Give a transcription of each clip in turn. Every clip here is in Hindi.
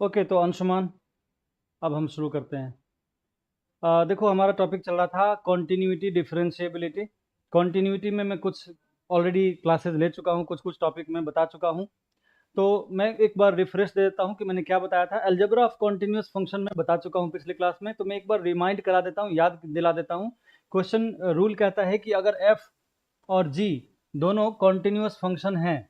ओके, तो अंशुमान, अब हम शुरू करते हैं। देखो, हमारा टॉपिक चल रहा था कॉन्टिन्यूटी डिफरेंशिएबिलिटी। कॉन्टिन्यूटी में मैं कुछ ऑलरेडी क्लासेस ले चुका हूँ, कुछ कुछ टॉपिक मैं बता चुका हूँ। तो मैं एक बार रिफ्रेश दे देता हूँ कि मैंने क्या बताया था। अलजेब्रा ऑफ कॉन्टिन्यूअस फंक्शन में बता चुका हूँ पिछली क्लास में, तो मैं एक बार रिमाइंड करा देता हूँ, याद दिला देता हूँ। क्वेश्चन रूल कहता है कि अगर एफ और जी दोनों कॉन्टिन्यूअस फंक्शन हैं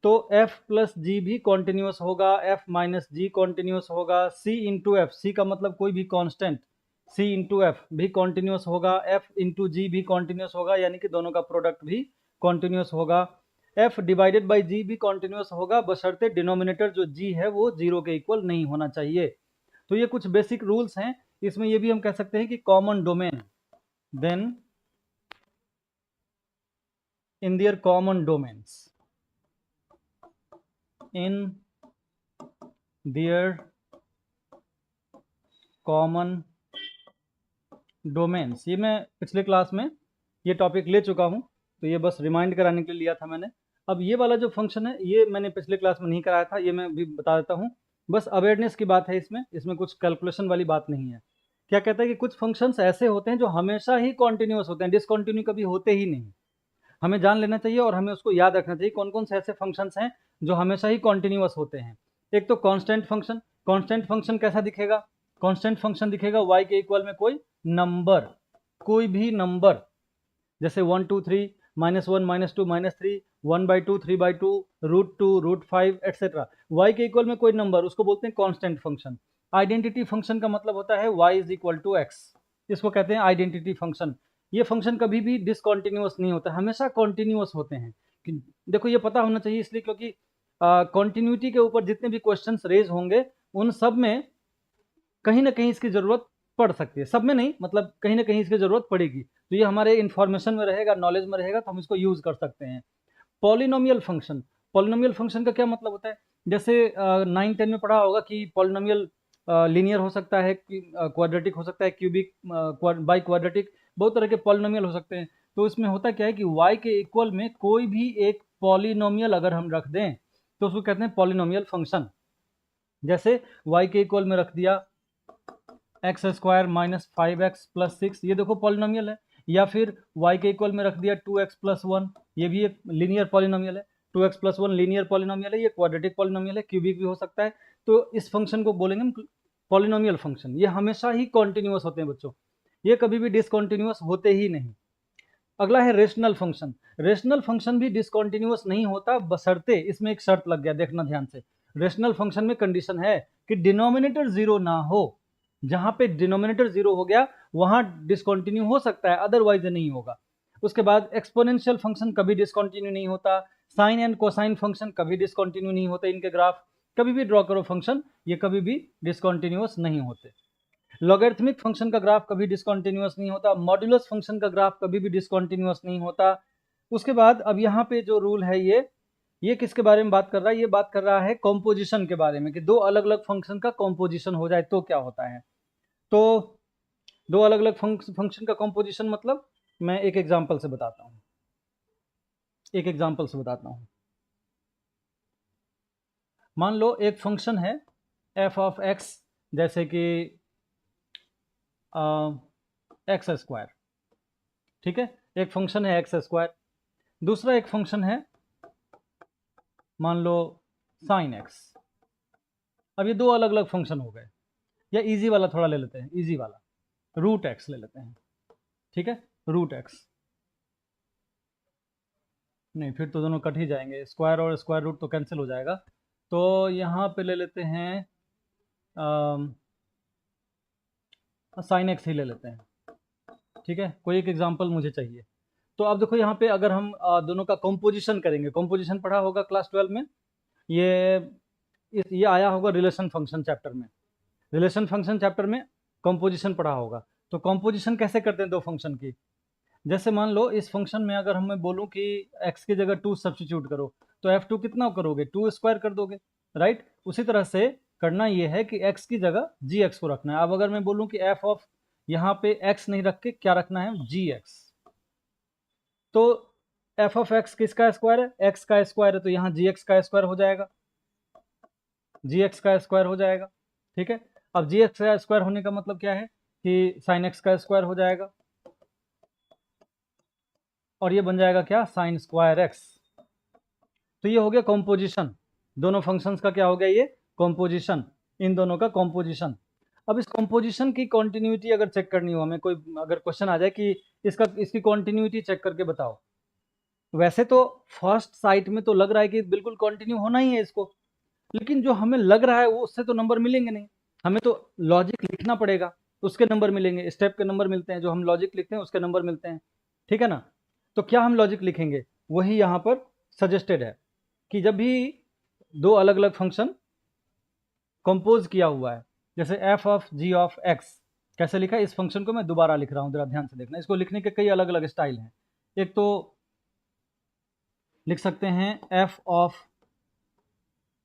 तो f प्लस जी भी कॉन्टिन्यूस होगा, f माइनस जी कॉन्टिन्यूस होगा, c इंटू एफ, सी का मतलब कोई भी कांस्टेंट, c इंटू एफ भी कॉन्टिन्यूस होगा, f इंटू जी भी कॉन्टिन्यूस होगा, यानी कि दोनों का प्रोडक्ट भी कॉन्टिन्यूस होगा। f डिवाइडेड बाई जी भी कॉन्टिन्यूस होगा, बशर्ते डिनोमिनेटर जो g है वो जीरो के इक्वल नहीं होना चाहिए। तो ये कुछ बेसिक रूल्स हैं। इसमें ये भी हम कह सकते हैं कि common domain, then in their common domains, in their common domains, ये मैं पिछले क्लास में ये टॉपिक ले चुका हूँ, तो ये बस रिमाइंड कराने के लिए लिया था मैंने। अब ये वाला जो फंक्शन है ये मैंने पिछले क्लास में नहीं कराया था, ये मैं भी बता देता हूँ। बस अवेयरनेस की बात है इसमें, इसमें कुछ कैलकुलेशन वाली बात नहीं है। क्या कहता है कि कुछ फंक्शंस ऐसे होते हैं जो हमेशा ही कॉन्टिन्यूस होते हैं, डिसकॉन्टिन्यू कभी होते ही नहीं। हमें जान लेना चाहिए और हमें उसको याद रखना चाहिए कौन कौन से ऐसे फंक्शंस हैं जो हमेशा ही कॉन्टिन्यूस होते हैं। एक तो कांस्टेंट फंक्शन। कांस्टेंट फंक्शन कैसा दिखेगा? कांस्टेंट फंक्शन दिखेगा y के इक्वल में कोई नंबर, कोई भी नंबर, जैसे 1 2 3, -1 -2 -3, 1/2 3/2, √2 √5 एटसेट्रा। y के इक्वल में कोई नंबर, उसको बोलते हैं कांस्टेंट फंक्शन। आइडेंटिटी फंक्शन का मतलब होता है y is equal to x, इसको कहते हैं आइडेंटिटी फंक्शन। ये फंक्शन कभी भी डिसकॉन्टिन्यूस नहीं होता, हमेशा कॉन्टिन्यूस होते हैं। देखो, ये पता होना चाहिए इसलिए क्योंकि कॉन्टिन्यूटी के ऊपर जितने भी क्वेश्चन रेज होंगे उन सब में कहीं ना कहीं इसकी ज़रूरत पड़ सकती है। सब में नहीं, मतलब कहीं ना कहीं इसकी ज़रूरत पड़ेगी, तो ये हमारे इन्फॉर्मेशन में रहेगा, नॉलेज में रहेगा, तो हम इसको यूज़ कर सकते हैं। Polynomial function. पॉलिनोमियल फंक्शन का क्या मतलब होता है? जैसे 9 10 में पढ़ा होगा कि पॉलिनोमियल लीनियर हो सकता है, क्वाड्रेटिक हो सकता है, क्यूबिक, बाई क्वाड्रेटिक, बहुत तरह के पॉलिनोमियल हो सकते हैं। तो इसमें होता क्या है कि y के इक्वल में कोई भी एक पॉलिनोमियल अगर हम रख दें तो उसको कहते हैं पॉलिनोमियल फंक्शन। जैसे y के इक्वल में रख दिया x² माइनस 5x प्लस 6, ये देखो पॉलिनोमियल है। या फिर y के इक्वल में रख दिया 2x प्लस 1, ये भी एक लीनियर पॉलिनोमियल है। 2x प्लस 1 लीनियर पॉलिनोमियल है, ये क्वाड्रेटिक पॉलिनोमियल है, क्यूबिक भी हो सकता है। तो इस फंक्शन को बोलेंगे हम पॉलिनोमियल फंक्शन। ये हमेशा ही कॉन्टिन्यूस होते हैं बच्चों, ये कभी भी डिसकॉन्टिन्यूस होते ही नहीं। अगला है रेशनल फंक्शन। रेशनल फंक्शन भी डिसकॉन्टिन्यूस नहीं होता, बशर्ते, इसमें एक शर्त लग गया, देखना ध्यान से। रेशनल फंक्शन में कंडीशन है कि डिनोमिनेटर जीरो ना हो। जहां पे डिनोमिनेटर जीरो हो गया वहां डिसकॉन्टिन्यू हो सकता है, अदरवाइज नहीं होगा। उसके बाद एक्सपोनेंशियल फंक्शन कभी डिसकॉन्टिन्यू नहीं होता। साइन एंड कोसाइन फंक्शन कभी डिसकॉन्टिन्यू नहीं होते, इनके ग्राफ कभी भी ड्रॉ करो फंक्शन, ये कभी भी डिसकॉन्टिन्यूस नहीं होते। लॉगरिथमिक फंक्शन का ग्राफ कभी डिसकॉन्टिन्यूस नहीं होता। मॉड्यूलस फंक्शन का ग्राफ कभी भी डिसकॉन्टिन्यूस नहीं होता। उसके बाद अब यहाँ पे जो रूल है ये किसके बारे में बात कर रहा है? ये बात कर रहा है कॉम्पोजिशन के बारे में, कि दो अलग अलग फंक्शन का कॉम्पोजिशन हो जाए तो क्या होता है। तो दो अलग अलग फंक्शन का कॉम्पोजिशन मतलब, मैं एक एग्जांपल से बताता हूँ, एक एग्जांपल से बताता हूँ। मान लो एक फंक्शन है एफ ऑफ एक्स, जैसे कि x², ठीक है, एक फंक्शन है x²। दूसरा एक फंक्शन है, मान लो साइन एक्स। अब ये दो अलग अलग फंक्शन हो गए। या इजी वाला थोड़ा ले लेते हैं, इजी वाला, √x ले लेते हैं, ठीक है, √x। नहीं, फिर तो दोनों कट ही जाएंगे, स्क्वायर और स्क्वायर रूट तो कैंसिल हो जाएगा। तो यहाँ पे ले लेते हैं साइन एक्स ही ले लेते हैं, ठीक है। कोई एक एग्जांपल मुझे चाहिए। तो अब देखो यहाँ पे अगर हम दोनों का कंपोजिशन करेंगे, कंपोजिशन पढ़ा होगा क्लास 12 में, ये ये आया होगा रिलेशन फंक्शन चैप्टर में। रिलेशन फंक्शन चैप्टर में कंपोजिशन पढ़ा होगा। तो कंपोजिशन कैसे करते हैं दो फंक्शन की? जैसे मान लो इस फंक्शन में अगर मैं बोलूं कि x की जगह 2 सब्सटीट्यूट करो, तो f2 कितना करोगे? 2² कर दोगे, राइट। उसी तरह से करना ये है कि x की जगह gx को रखना है। अब अगर मैं बोलूं कि f ऑफ, यहाँ पे x नहीं रख के क्या रखना है? gx। तो f ऑफ x किसका स्क्वायर है? x का स्क्वायर है, तो यहाँ gx का स्क्वायर हो जाएगा। जी एक्स का स्क्वायर हो जाएगा। ठीक है, अब जी एक्स का स्क्वायर होने का मतलब क्या है कि साइन एक्स का स्क्वायर हो जाएगा, और ये बन जाएगा क्या, साइन स्क्वायर एक्स। तो ये हो गया कॉम्पोजिशन, दोनों फंक्शंस का क्या हो गया, ये कॉम्पोजिशन, इन दोनों का कॉम्पोजिशन। अब इस कॉम्पोजिशन की कॉन्टिन्यूटी अगर चेक करनी हो हमें, कोई अगर क्वेश्चन आ जाए कि इसकी कॉन्टिन्यूटी चेक करके बताओ, वैसे तो फर्स्ट साइट में तो लग रहा है कि बिल्कुल कंटिन्यू होना ही है इसको, लेकिन जो हमें लग रहा है वो उससे तो नंबर मिलेंगे नहीं, हमें तो लॉजिक लिखना पड़ेगा, उसके नंबर मिलेंगे, स्टेप के नंबर मिलते हैं, जो हम लॉजिक लिखते हैं उसके नंबर मिलते हैं। ठीक है ना, तो क्या हम लॉजिक लिखेंगे, वही यहाँ पर सजेस्टेड है कि जब भी दो अलग अलग फंक्शन कंपोज किया हुआ है, जैसे f of g of x, कैसे लिखा है, इस फंक्शन को मैं दोबारा लिख रहा हूँ, जरा ध्यान से देखना, इसको लिखने के कई अलग अलग स्टाइल हैं। एक तो लिख सकते हैं f of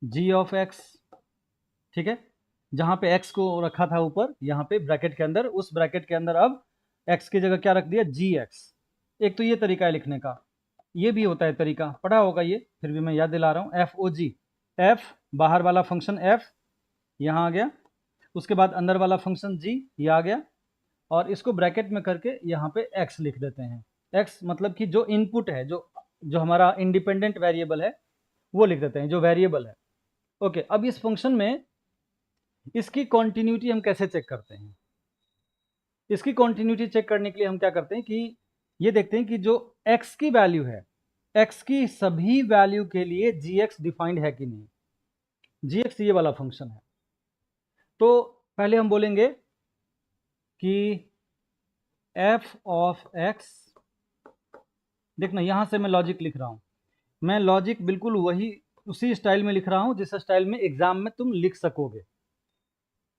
g of x, ठीक है, जहां पे x को रखा था ऊपर, यहाँ पे ब्रैकेट के अंदर, उस ब्रैकेट के अंदर अब x की जगह क्या रख दिया, जी एक्स। एक तो ये तरीका है लिखने का, ये भी होता है तरीका, पढ़ा होगा ये, फिर भी मैं याद दिला रहा हूँ, एफ ओ जी, एफ बाहर वाला फंक्शन एफ यहाँ आ गया, उसके बाद अंदर वाला फंक्शन जी ये आ गया, और इसको ब्रैकेट में करके यहाँ पे x लिख देते हैं। x मतलब कि जो इनपुट है, जो जो हमारा इंडिपेंडेंट वेरिएबल है वो लिख देते हैं, जो वेरिएबल है। ओके, अब इस फंक्शन में इसकी कॉन्टिन्यूटी हम कैसे चेक करते हैं, इसकी कॉन्टिन्यूटी चेक करने के लिए हम क्या करते हैं कि ये देखते हैं कि जो x की वैल्यू है, x की सभी वैल्यू के लिए gx डिफाइंड है कि नहीं। gx ये वाला फंक्शन है, तो पहले हम बोलेंगे कि f ऑफ x, देखना यहां से मैं लॉजिक लिख रहा हूं, मैं लॉजिक बिल्कुल वही उसी स्टाइल में लिख रहा हूं जिस स्टाइल में एग्जाम में तुम लिख सकोगे।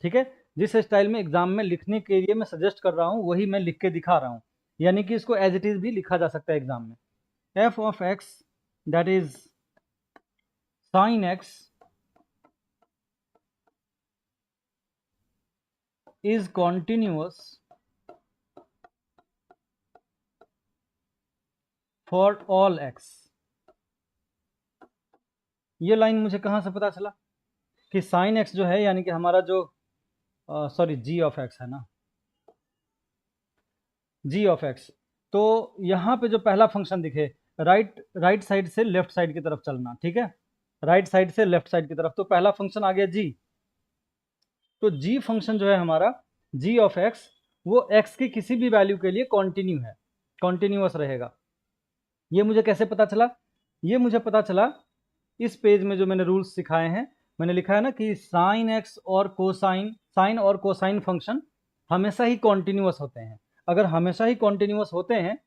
ठीक है, जिस स्टाइल में एग्जाम में लिखने के लिए मैं सजेस्ट कर रहा हूं वही मैं लिख के दिखा रहा हूं, यानी कि इसको एज इट इज भी लिखा जा सकता है एग्जाम में। F of x that is sine x is continuous for all x. ये लाइन मुझे कहां से पता चला कि साइन एक्स जो है, यानी कि हमारा जो सॉरी जी ऑफ एक्स है ना, जी ऑफ एक्स, तो यहाँ पे जो पहला फंक्शन दिखे, राइट साइड से लेफ्ट साइड की तरफ चलना, ठीक है, राइट साइड से लेफ्ट साइड की तरफ, तो पहला फंक्शन आ गया जी, तो जी फंक्शन जो है हमारा जी ऑफ एक्स, वो एक्स की किसी भी वैल्यू के लिए कॉन्टिन्यू है, कॉन्टिन्यूअस रहेगा। ये मुझे कैसे पता चला, ये मुझे पता चला इस पेज में जो मैंने रूल्स सिखाए हैं, मैंने लिखा है ना कि साइन एक्स और कोसाइन, साइन और कोसाइन फंक्शन हमेशा ही कॉन्टिन्यूअस होते हैं। अगर हमेशा ही कॉन्टिन्यूअस होते हैं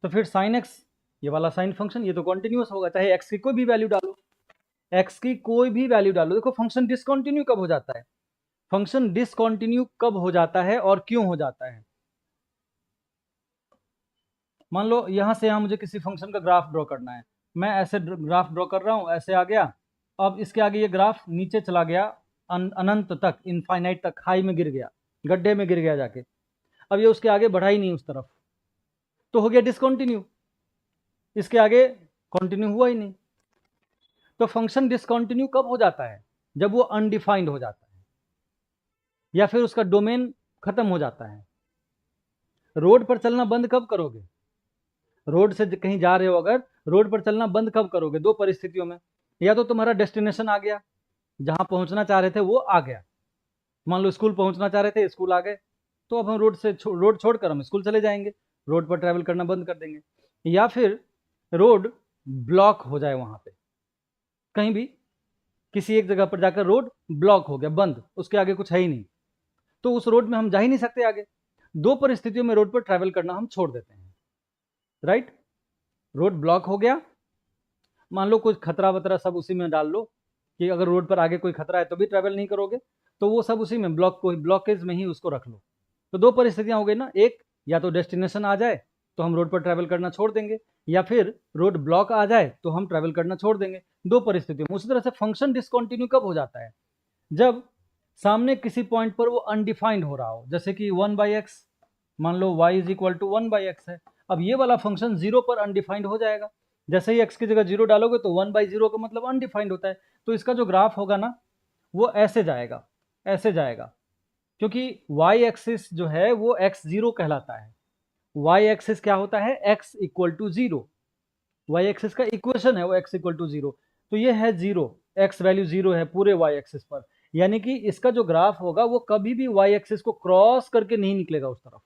तो फिर साइन एक्स, ये वाला साइन फंक्शन, ये तो कॉन्टिन्यूअस होगा, चाहे एक्स की कोई भी वैल्यू डालो, एक्स की कोई भी वैल्यू डालो। देखो फंक्शन डिसकंटिन्यू कब हो जाता है, फंक्शन डिसकंटिन्यू कब हो जाता है और क्यों हो जाता है। मान लो यहां से यहां मुझे किसी फंक्शन का ग्राफ ड्रॉ करना है, मैं ऐसे ग्राफ ड्रॉ कर रहा हूं, ऐसे आ गया, अब इसके आगे ये ग्राफ नीचे चला गया, अनंत तक, इनफाइनाइट तक, खाई में गिर गया, गड्ढे में गिर गया जाके, अब ये उसके आगे बढ़ा ही नहीं उस तरफ, तो हो गया डिसकंटिन्यू, इसके आगे कंटिन्यू हुआ ही नहीं। तो फंक्शन डिसकंटिन्यू कब हो जाता है, जब वो अनडिफाइंड हो जाता है या फिर उसका डोमेन खत्म हो जाता है। रोड पर चलना बंद कब करोगे, रोड से कहीं जा रहे हो अगर, रोड पर चलना बंद कब करोगे, दो परिस्थितियों में, या तो तुम्हारा डेस्टिनेशन आ गया, जहां पहुंचना चाह रहे थे वो आ गया, मान लो स्कूल पहुंचना चाह रहे थे, स्कूल आ गए, तो अब हम रोड छोड़कर हम स्कूल चले जाएंगे, रोड पर ट्रैवल करना बंद कर देंगे। या फिर रोड ब्लॉक हो जाए, वहां पे कहीं भी किसी एक जगह पर जाकर रोड ब्लॉक हो गया, बंद, उसके आगे कुछ है ही नहीं, तो उस रोड में हम जा ही नहीं सकते आगे। दो परिस्थितियों में रोड पर ट्रैवल करना हम छोड़ देते हैं, राइट। रोड ब्लॉक हो गया, मान लो कुछ खतरा वतरा सब उसी में डाल लो कि अगर रोड पर आगे कोई खतरा है तो भी ट्रैवल नहीं करोगे, तो वो सब उसी में ब्लॉकेज में ही उसको रख लो। तो दो परिस्थितियां हो गई ना, एक या तो डेस्टिनेशन आ जाए तो हम रोड पर ट्रैवल करना छोड़ देंगे, या फिर रोड ब्लॉक आ जाए तो हम ट्रैवल करना छोड़ देंगे, दो परिस्थितियों में। उसी तरह से फंक्शन डिसकंटिन्यू कब हो जाता है, जब सामने किसी पॉइंट पर वो अनडिफाइंड हो रहा हो, जैसे कि 1/x, मान लो y is equal to 1/x है, अब ये वाला फंक्शन जीरो पर अनडिफाइंड हो जाएगा, जैसे ही x की जगह जीरो डालोगे तो 1/0 का मतलब अनडिफाइंड होता है, तो इसका जो ग्राफ होगा ना वो ऐसे जाएगा, ऐसे जाएगा, क्योंकि वाई एक्सिस जो है वो x0 कहलाता है। वाई एक्सिस क्या होता है? x equal to zero. Y axis का इक्वेशन है वो x इक्वल टू जीरो। तो ये है जीरो, x वैल्यू जीरो है पूरे वाई एक्सिस पर, यानी कि इसका जो ग्राफ होगा वो कभी भी वाई एक्सिस को क्रॉस करके नहीं निकलेगा उस तरफ।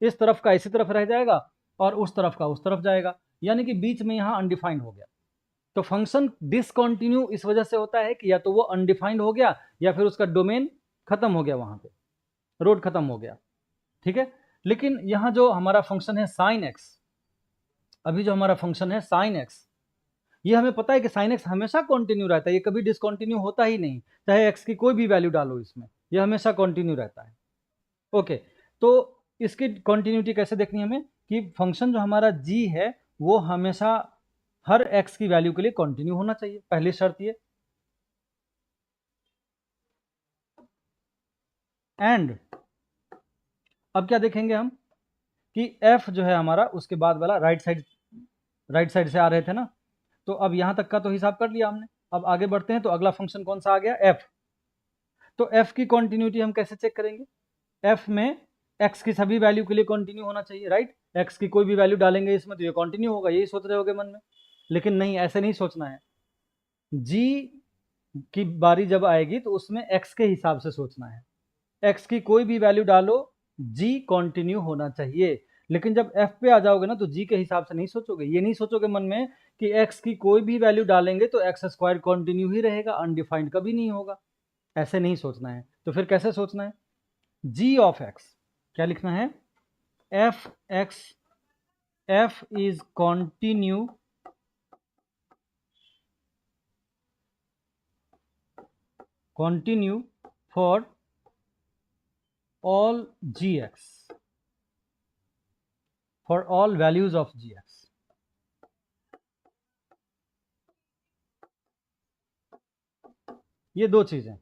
इस तरफ का इसी तरफ रह जाएगा और उस तरफ का उस तरफ जाएगा, यानी कि बीच में यहाँ अनडिफाइंड हो गया। तो फंक्शन डिसकंटिन्यू इस वजह से होता है कि या तो वो अनडिफाइंड हो गया या फिर उसका डोमेन खत्म हो गया, वहां पे रोड खत्म हो गया। ठीक है, लेकिन यहाँ जो हमारा फंक्शन है साइन एक्स, अभी जो हमारा फंक्शन है साइन एक्स, ये हमें पता है कि साइन एक्स हमेशा कंटिन्यू रहता है, ये कभी डिसकंटिन्यू होता ही नहीं, चाहे एक्स की कोई भी वैल्यू डालो इसमें, ये हमेशा कंटिन्यू रहता है। ओके, तो इसकी कंटिन्यूटी कैसे देखनी है हमें कि फंक्शन जो हमारा g है वो हमेशा हर x की वैल्यू के लिए कंटिन्यू होना चाहिए, पहली शर्त ये। एंड अब क्या देखेंगे हम कि f जो है हमारा, उसके बाद वाला राइट साइड से आ रहे थे ना, तो अब यहां तक का तो हिसाब कर लिया हमने। अब आगे बढ़ते हैं, तो अगला फंक्शन कौन सा आ गया? f। तो f की कंटिन्यूटी हम कैसे चेक करेंगे? f में x की सभी वैल्यू के लिए कंटिन्यू होना चाहिए, राइट? x की कोई भी वैल्यू डालेंगे इसमें तो ये कंटिन्यू होगा, यही सोच रहे होगे मन में। लेकिन नहीं, ऐसे नहीं सोचना है। g की बारी जब आएगी तो उसमें x के हिसाब से सोचना है। x की कोई भी वैल्यू डालो, g कंटिन्यू होना चाहिए। लेकिन जब f पे आ जाओगे ना तो g के हिसाब से नहीं सोचोगे, ये नहीं सोचोगे मन में कि x की कोई भी वैल्यू डालेंगे तो एक्स स्क्वायर कंटिन्यू ही रहेगा, अनडिफाइंड कभी नहीं होगा। ऐसे नहीं सोचना है। तो फिर कैसे सोचना है? g ऑफ x क्या लिखना है? f x, f is continue for all gx, for all values of gx। ये दो चीजें,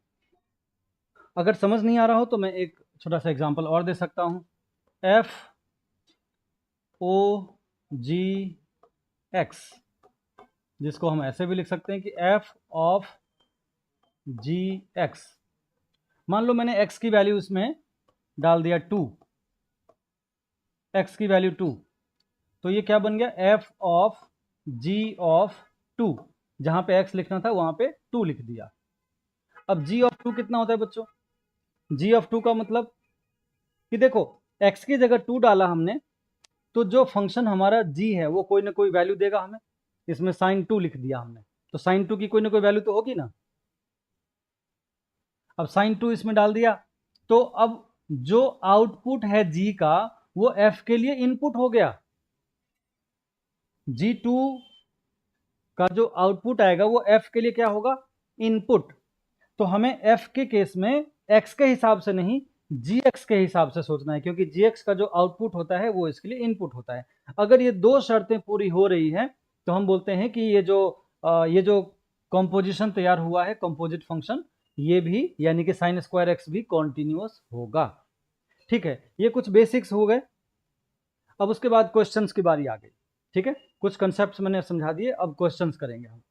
अगर समझ नहीं आ रहा हो तो मैं एक छोटा सा एग्जांपल और दे सकता हूं। f o g x, जिसको हम ऐसे भी लिख सकते हैं कि f ऑफ g x। मान लो मैंने x की वैल्यू इसमें डाल दिया 2, x की वैल्यू 2, तो ये क्या बन गया? f ऑफ g ऑफ 2, जहां पे x लिखना था वहां पे 2 लिख दिया। अब g ऑफ 2 कितना होता है बच्चों? g ऑफ 2 का मतलब कि देखो, x की जगह 2 डाला हमने, तो जो फंक्शन हमारा g है वो कोई ना कोई वैल्यू देगा हमें। इसमें साइन 2 लिख दिया हमने, तो साइन 2 की कोई ना कोई वैल्यू तो होगी ना। अब साइन 2 इसमें डाल दिया, तो अब जो आउटपुट है g का वो f के लिए इनपुट हो गया। g2 का जो आउटपुट आएगा वो f के लिए क्या होगा? इनपुट। तो हमें f के केस में x के हिसाब से नहीं, gx के हिसाब से सोचना है, क्योंकि gx का जो आउटपुट होता है वो इसके लिए इनपुट होता है। अगर ये दो शर्तें पूरी हो रही हैं तो हम बोलते हैं कि ये जो कंपोजिशन तैयार हुआ है, कंपोजिट फंक्शन, ये भी यानी कि साइन स्क्वायर एक्स भी कॉन्टिन्यूअस होगा। ठीक है, ये कुछ बेसिक्स हो गए। अब उसके बाद क्वेश्चंस की बारी आ गई। ठीक है, कुछ कंसेप्ट मैंने समझा दिए, अब क्वेश्चंस करेंगे हम।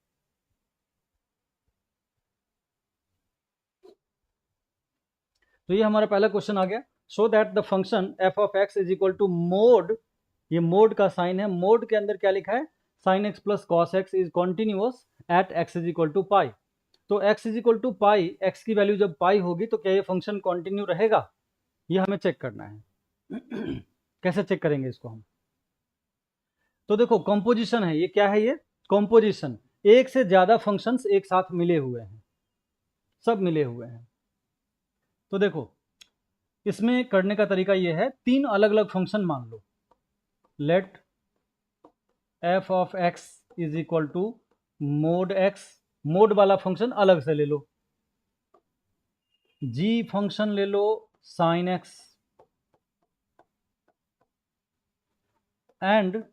तो ये हमारा पहला क्वेश्चन आ गया। Show that the function f of x is equal to mod, ये मोड का साइन है, मोड के अंदर क्या लिखा है? Sine x plus cos x is continuous at x is equal to pi. तो x is equal to pi, x की वैल्यू जब पाई होगी तो क्या ये फंक्शन कॉन्टिन्यू रहेगा? ये हमें चेक करना है। कैसे चेक करेंगे इसको हम? तो देखो, कंपोजिशन है ये, क्या है ये? कंपोजिशन, एक से ज्यादा फंक्शंस एक साथ मिले हुए हैं, सब मिले हुए हैं। तो देखो, इसमें करने का तरीका ये है, तीन अलग अलग फंक्शन मान लो। Let f of x is equal to mod x, mod वाला फंक्शन अलग से ले लो, g फंक्शन ले लो साइन x, एंड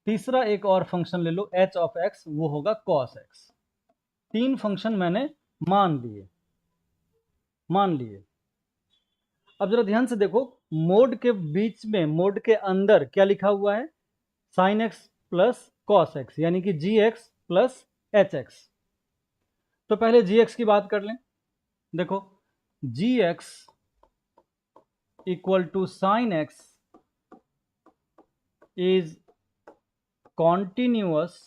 तीसरा एक और फंक्शन ले लो h ऑफ x, वो होगा cos x। तीन फंक्शन मैंने मान लिए। अब जरा ध्यान से देखो, मोड के बीच में, मोड के अंदर क्या लिखा हुआ है? Sine x plus cos x, यानी कि g x plus h x. तो पहले gx की बात कर लें। देखो gx equal to sine x is continuous.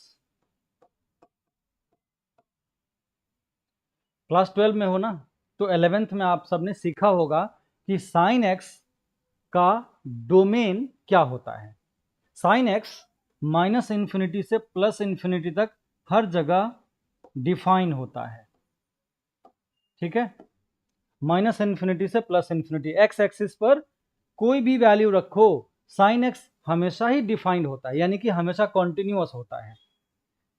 Class 12 में हो ना, तो 11th में आप सबने सीखा होगा कि साइन एक्स का डोमेन क्या होता है। साइन एक्स माइनस इन्फिनिटी से प्लस इन्फिनिटी तक हर जगह डिफाइन होता है, ठीक है। माइनस इन्फिनिटी से प्लस इन्फिनिटी, एक्स एक्सिस पर कोई भी वैल्यू रखो, साइन एक्स हमेशा ही डिफाइंड होता है, यानी कि हमेशा कॉन्टिन्यूअस होता है।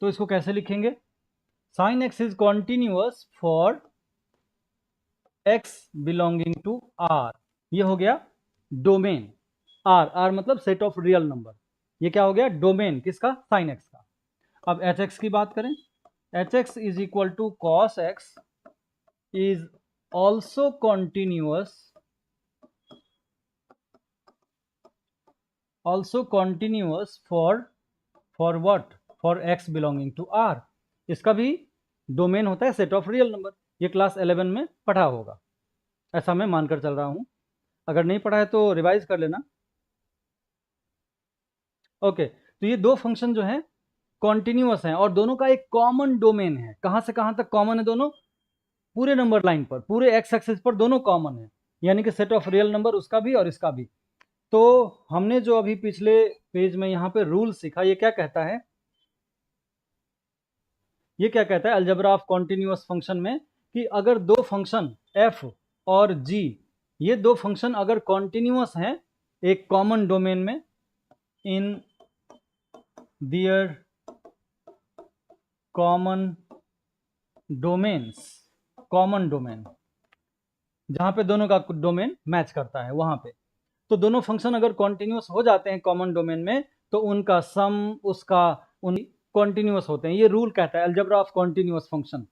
तो इसको कैसे लिखेंगे? Sine x is continuous for x belonging to R. ये हो गया डोमेन। आर, आर मतलब सेट ऑफ रियल नंबर। ये क्या हो गया? डोमेन किसका? साइन एक्स का। अब एच एक्स की बात करें, h x is equal to cos x is also continuous, also continuous for what? For x belonging to R. इसका भी डोमेन होता है सेट ऑफ रियल नंबर। ये क्लास 11 में पढ़ा होगा, ऐसा मैं मानकर चल रहा हूं। अगर नहीं पढ़ा है तो रिवाइज कर लेना। ओके, तो ये दो फंक्शन जो है कॉन्टिन्यूअस हैं और दोनों का एक कॉमन डोमेन है। कहां से कहां तक कॉमन है? दोनों पूरे नंबर लाइन पर, पूरे एक्स एक्सिस पर दोनों कॉमन है, यानी कि सेट ऑफ रियल नंबर उसका भी और इसका भी। तो हमने जो अभी पिछले पेज में यहाँ पे रूल सीखा, ये क्या कहता है? ये क्या कहता है अलजेब्रा ऑफ कॉन्टिन्यूअस फंक्शन में कि अगर दो फंक्शन f और g, ये दो फंक्शन अगर कॉन्टिन्यूअस हैं एक कॉमन डोमेन में, इन दियर कॉमन डोमेन्स, कॉमन डोमेन जहां पे दोनों का डोमेन मैच करता है वहां पे, तो दोनों फंक्शन अगर कॉन्टिन्यूअस हो जाते हैं कॉमन डोमेन में, तो उनका सम उसका उन कॉन्टिन्यूअस होते हैं। ये रूल कहता है अलजेब्रा ऑफ कॉन्टिन्यूअस फंक्शन।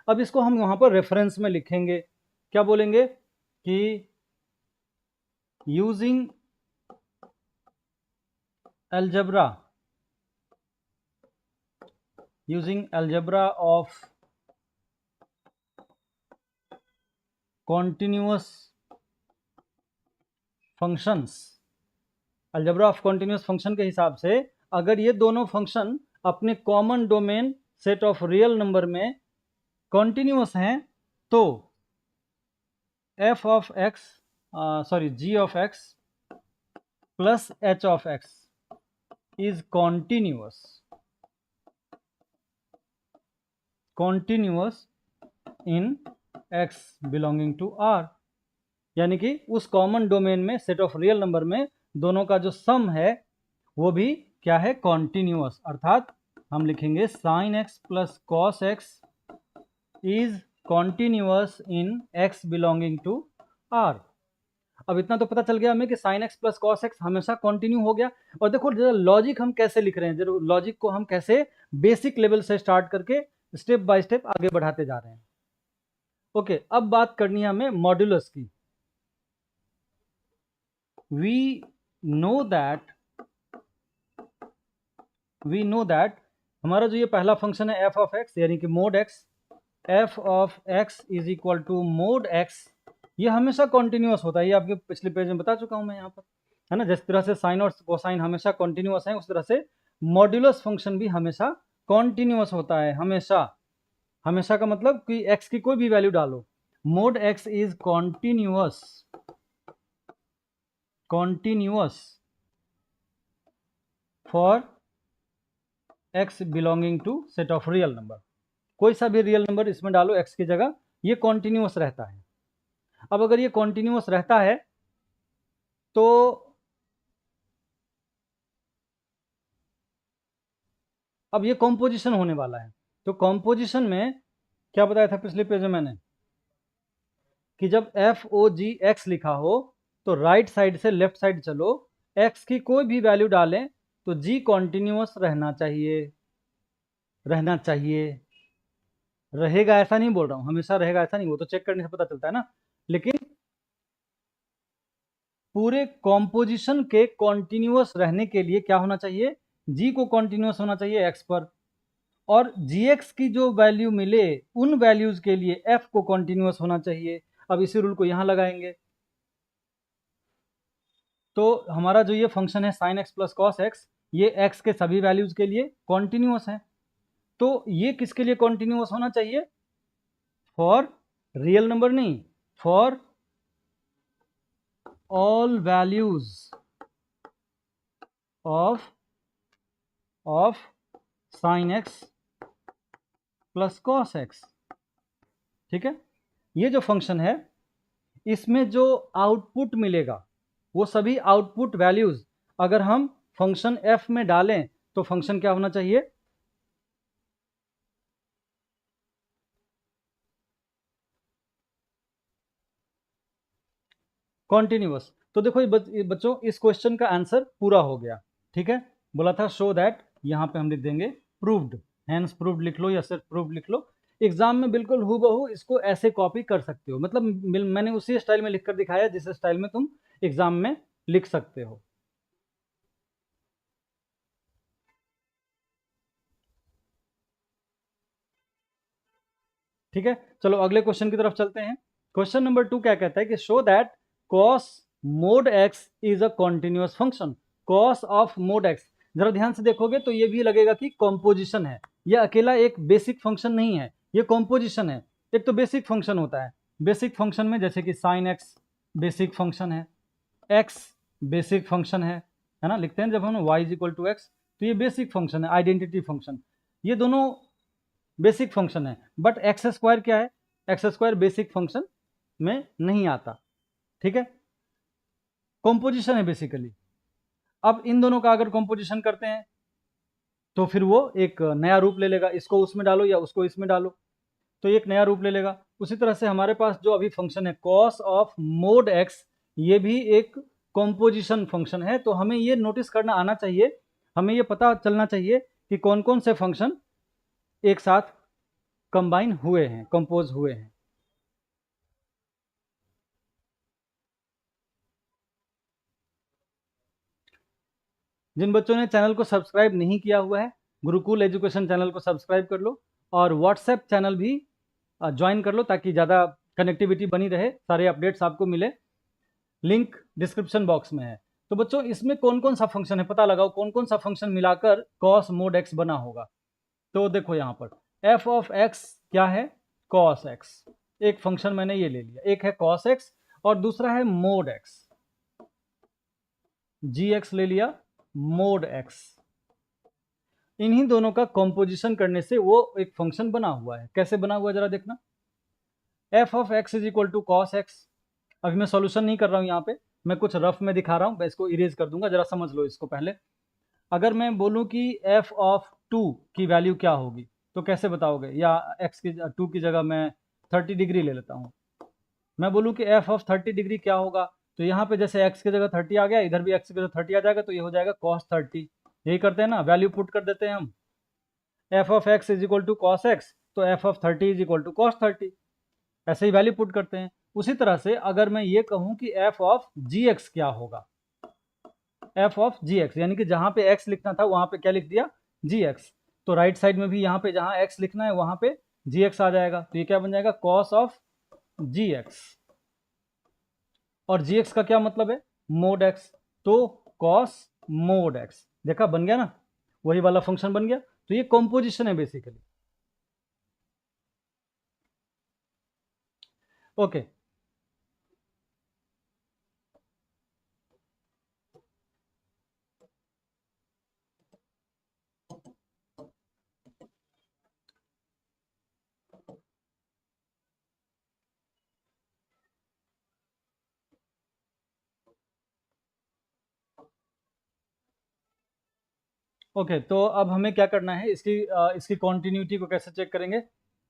अब इसको हम वहां पर रेफरेंस में लिखेंगे, क्या बोलेंगे कि using algebra, using algebra of continuous functions, algebra of continuous function के हिसाब से अगर ये दोनों फंक्शन अपने common domain set of real number में कॉन्टिन्यूअस हैं, तो f of x, sorry g of x plus h of x is continuous, continuous in x belonging to r। यानी कि उस कॉमन डोमेन में सेट ऑफ रियल नंबर में दोनों का जो सम है वो भी क्या है? कॉन्टिन्यूअस। अर्थात हम लिखेंगे sine x plus cos x is continuous in x belonging to r। अब इतना तो पता चल गया हमें कि sine x plus cos x हमेशा कंटिन्यू हो गया। और देखो जरा लॉजिक हम कैसे लिख रहे हैं, जरा लॉजिक को हम कैसे बेसिक लेवल से स्टार्ट करके स्टेप बाय स्टेप आगे बढ़ाते जा रहे हैं। ओके, अब बात करनी है हमें मॉड्यूलस की। वी नो दैट हमारा जो ये पहला फंक्शन है एफ ऑफ एक्स, यानी कि mod x, f of x is equal to mod x, ये हमेशा कॉन्टिन्यूअस होता है। ये आपके पिछले पेज में बता चुका हूं मैं यहाँ पर, है ना। जिस तरह से साइन और कोसाइन हमेशा कॉन्टिन्यूअस है, उस तरह से मॉड्यूलस फंक्शन भी हमेशा कॉन्टिन्यूअस होता है। हमेशा, हमेशा का मतलब कि एक्स की कोई भी वैल्यू डालो, mod x is continuous, continuous for x belonging to set of real number. कोई सा भी रियल नंबर इसमें डालो एक्स की जगह, ये कॉन्टिन्यूअस रहता है। अब अगर ये कॉन्टिन्यूअस रहता है तो अब ये कॉम्पोजिशन होने वाला है। तो कॉम्पोजिशन में क्या बताया था पिछले पेज में मैंने कि जब एफ ओ जी एक्स लिखा हो तो राइट साइड से लेफ्ट साइड चलो, एक्स की कोई भी वैल्यू डालें तो जी कॉन्टिन्यूअस रहना चाहिए, रहना चाहिए। रहेगा ऐसा नहीं बोल रहा हूं, हमेशा रहेगा ऐसा नहीं, वो तो चेक करने से पता चलता है ना। लेकिन पूरे कॉम्पोजिशन के कॉन्टिन्यूअस रहने के लिए क्या होना चाहिए? जी को कॉन्टिन्यूअस होना चाहिए एक्स पर, और gx की जो वैल्यू मिले उन वैल्यूज के लिए f को कॉन्टिन्यूअस होना चाहिए। अब इसी रूल को यहाँ लगाएंगे तो हमारा जो ये फंक्शन है sin x plus cos x, ये x के सभी वैल्यूज के लिए कॉन्टिन्यूअस है। तो ये किसके लिए कॉन्टिन्यूअस होना चाहिए? फॉर रियल नंबर नहीं, for all values of sine x plus cos x. ठीक है, ये जो फंक्शन है इसमें जो आउटपुट मिलेगा वो सभी आउटपुट वैल्यूज अगर हम फंक्शन f में डालें तो फंक्शन क्या होना चाहिए? कॉन्टिन्यूअस। तो देखो ये बच्चों इस क्वेश्चन का आंसर पूरा हो गया। ठीक है, बोला था शो दैट, यहां पे हम लिख देंगे प्रूव्ड, हैंस प्रूव्ड लिख लो या सिर्फ प्रूव्ड लिख लो। एग्जाम में बिल्कुल हूबहू इसको ऐसे कॉपी कर सकते हो, मतलब मैंने उसी स्टाइल में लिखकर दिखाया जिस स्टाइल में तुम एग्जाम में लिख सकते हो। ठीक है, चलो अगले क्वेश्चन की तरफ चलते हैं। क्वेश्चन नंबर 2 क्या कहता है कि show that cos mod x is a continuous function. cos of mod x, जरा ध्यान से देखोगे तो ये भी लगेगा कि कॉम्पोजिशन है, ये अकेला एक बेसिक फंक्शन नहीं है, ये कॉम्पोजिशन है। एक तो बेसिक फंक्शन होता है, बेसिक फंक्शन में जैसे कि sin x बेसिक फंक्शन है, x बेसिक फंक्शन है ना, लिखते हैं जब हम y is equal to x, तो ये बेसिक फंक्शन है, आइडेंटिटी फंक्शन, ये दोनों बेसिक फंक्शन है। बट एक्स स्क्वायर क्या है? एक्स स्क्वायर बेसिक फंक्शन में नहीं आता। ठीक है, कॉम्पोजिशन है बेसिकली। अब इन दोनों का अगर कॉम्पोजिशन करते हैं तो फिर वो एक नया रूप ले लेगा, इसको उसमें डालो या उसको इसमें डालो तो एक नया रूप ले लेगा। उसी तरह से हमारे पास जो अभी फंक्शन है कॉस ऑफ मोड एक्स, ये भी एक कॉम्पोजिशन फंक्शन है। तो हमें ये नोटिस करना आना चाहिए, हमें ये पता चलना चाहिए कि कौन कौन से फंक्शन एक साथ कंबाइन हुए हैं, कंपोज हुए हैं। जिन बच्चों ने चैनल को सब्सक्राइब नहीं किया हुआ है, गुरुकुल एजुकेशन चैनल को सब्सक्राइब कर लो और व्हाट्सएप चैनल भी ज्वाइन कर लो ताकि ज़्यादा कनेक्टिविटी बनी रहे, सारे अपडेट्स आपको मिले। लिंक डिस्क्रिप्शन बॉक्स में है। तो बच्चों इसमें कौन कौन सा फंक्शन है पता लगाओ, कौन कौन सा फंक्शन मिलाकर कॉस मोड एक्स बना होगा। तो देखो यहाँ पर एफ ऑफ एक्स क्या है? Cos x. एक फंक्शन मैंने ये ले लिया, एक है कॉस एक्स और दूसरा है मोड एक्स, जी एक्स ले लिया, मोड एक्स। इन्हीं दोनों का कॉम्पोजिशन करने से वो एक फंक्शन बना हुआ है। कैसे बना हुआ है जरा देखना, f of x is equal to cos x. अभी मैं सॉल्यूशन नहीं कर रहा हूं, यहाँ पे मैं कुछ रफ में दिखा रहा हूं, मैं इसको इरेज कर दूंगा, जरा समझ लो इसको पहले। अगर मैं बोलूं कि एफ ऑफ 2 की वैल्यू क्या होगी तो कैसे बताओगे? या एक्स की 2 की जगह मैं 30 डिग्री ले लेता हूं, मैं बोलूं कि एफ ऑफ 30 डिग्री क्या होगा, तो यहाँ पे जैसे एक्स की जगह 30 आ गया, इधर भी एक्स की जगह 30 आ जाएगा, तो ये हो जाएगा कॉस 30। यही करते हैं ना, वैल्यू पुट कर देते हैं हम, f of x is equal to cos x, तो f of 30 is equal to cos 30, ऐसे ही वैल्यू पुट करते हैं। उसी तरह से अगर मैं ये कहूं कि एफ ऑफ जी एक्स क्या होगा, एफ ऑफ जी एक्स, यानी कि जहां पे एक्स लिखना था वहां पे क्या लिख दिया? G x. तो राइट साइड में भी यहाँ पे जहां एक्स लिखना है वहां पे जी एक्स आ जाएगा, तो ये क्या बन जाएगा? Cos of g x. और जी एक्स का क्या मतलब है? मोड एक्स, तो कॉस मोड एक्स। देखा, बन गया ना, वही वाला फंक्शन बन गया। तो ये कॉम्पोजिशन है बेसिकली। Okay, okay. तो अब हमें क्या करना है, इसकी कॉन्टिन्यूटी को कैसे चेक करेंगे?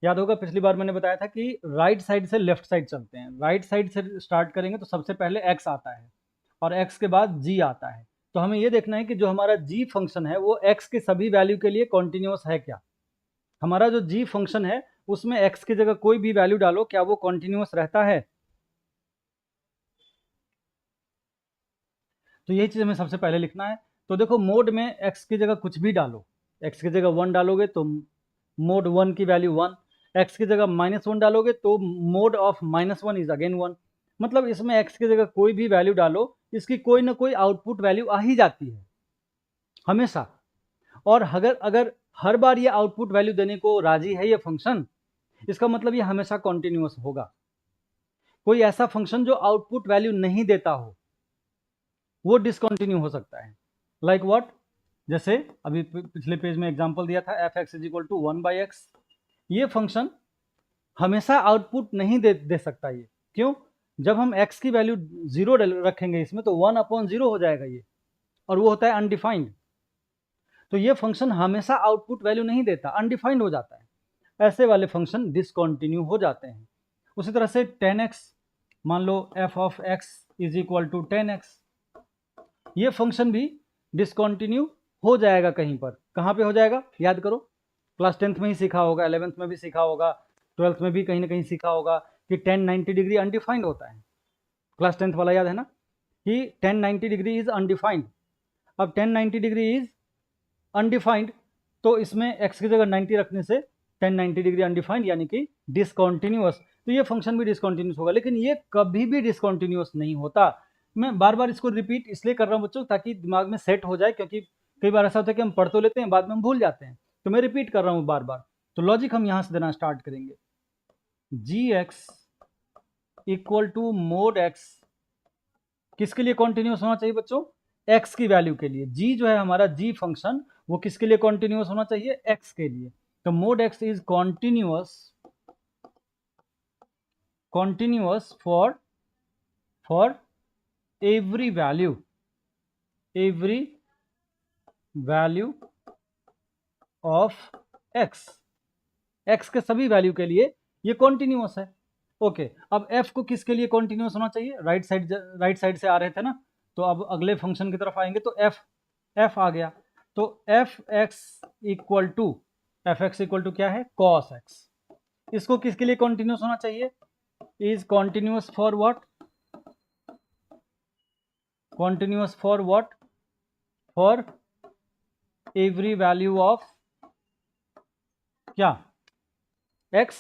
याद होगा पिछली बार मैंने बताया था कि राइट साइड से लेफ्ट साइड चलते हैं। राइट साइड से स्टार्ट करेंगे तो सबसे पहले एक्स आता है और एक्स के बाद जी आता है। तो हमें ये देखना है कि जो हमारा जी फंक्शन है वो एक्स के सभी वैल्यू के लिए कॉन्टिन्यूस है क्या। हमारा जो जी फंक्शन है उसमें एक्स की जगह कोई भी वैल्यू डालो, क्या वो कॉन्टिन्यूस रहता है? तो यही चीज़ हमें सबसे पहले लिखना है। तो देखो मोड में एक्स की जगह कुछ भी डालो, एक्स की जगह 1 डालोगे तो मोड 1 की वैल्यू 1, x की जगह -1 डालोगे तो मोड ऑफ -1 इज अगेन 1। मतलब इसमें x की जगह कोई भी वैल्यू डालो, इसकी कोई ना कोई आउटपुट वैल्यू आ ही जाती है हमेशा। और अगर अगर हर बार ये आउटपुट वैल्यू देने को राजी है ये फंक्शन, इसका मतलब ये हमेशा कॉन्टिन्यूअस होगा। कोई ऐसा फंक्शन जो आउटपुट वैल्यू नहीं देता हो वो डिसकंटिन्यू हो सकता है। Like what? जैसे अभी पिछले पेज में एग्जांपल दिया था f(x = 1/x)। ये फंक्शन हमेशा आउटपुट नहीं दे सकता। ये क्यों? जब हम x की वैल्यू 0 रखेंगे इसमें तो 1/0 हो जाएगा ये, और वो होता है अनडिफाइंड। तो ये फंक्शन हमेशा आउटपुट वैल्यू नहीं देता, अनडिफाइंड हो जाता है। ऐसे वाले फंक्शन डिसकंटिन्यू हो जाते हैं। उसी तरह से 10x, मान लो f(x = 10x), ये फंक्शन भी डिसकंटिन्यू हो जाएगा कहीं पर। कहाँ पे हो जाएगा? याद करो, क्लास 10th में ही सीखा होगा, 11th में भी सीखा होगा, 12th में भी कहीं ना कहीं सीखा होगा कि 1090 डिग्री अनडिफाइंड होता है। क्लास 10th वाला याद है ना कि 1090 डिग्री इज अनडिफाइंड। अब 1090 डिग्री इज अनडिफाइंड, तो इसमें x की जगह 90 रखने से 1090 डिग्री अनडिफाइंड यानी कि डिसकंटिन्यूअस। तो ये फंक्शन भी डिसकंटिन्यूअस होगा, लेकिन ये कभी भी डिसकंटिन्यूअस नहीं होता। मैं बार बार इसको रिपीट इसलिए कर रहा हूँ बच्चों ताकि दिमाग में सेट हो जाए, क्योंकि कई बार ऐसा होता है कि हम पढ़ तो लेते हैं, बाद में हम भूल जाते हैं। तो मैं रिपीट कर रहा हूँ बार बार। तो लॉजिक हम यहां से देना स्टार्ट करेंगे। gx = mod x किसके लिए कॉन्टिन्यूस होना चाहिए बच्चों? x की वैल्यू के लिए। g जो है हमारा g फंक्शन, वो किसके लिए कॉन्टिन्यूस होना चाहिए? x के लिए। तो mod x is continuous for every value of x के सभी वैल्यू के लिए ये कॉन्टिन्यूस है। ओके, अब f को किसके लिए कॉन्टिन्यूस होना चाहिए? राइट साइड से आ रहे थे ना, तो अब अगले फंक्शन की तरफ आएंगे तो f आ गया। तो f(x = क्या है? cos x। इसको किसके लिए कॉन्टिन्यूस होना चाहिए? Is continuous for what? Continuous for what? For every value of क्या? x।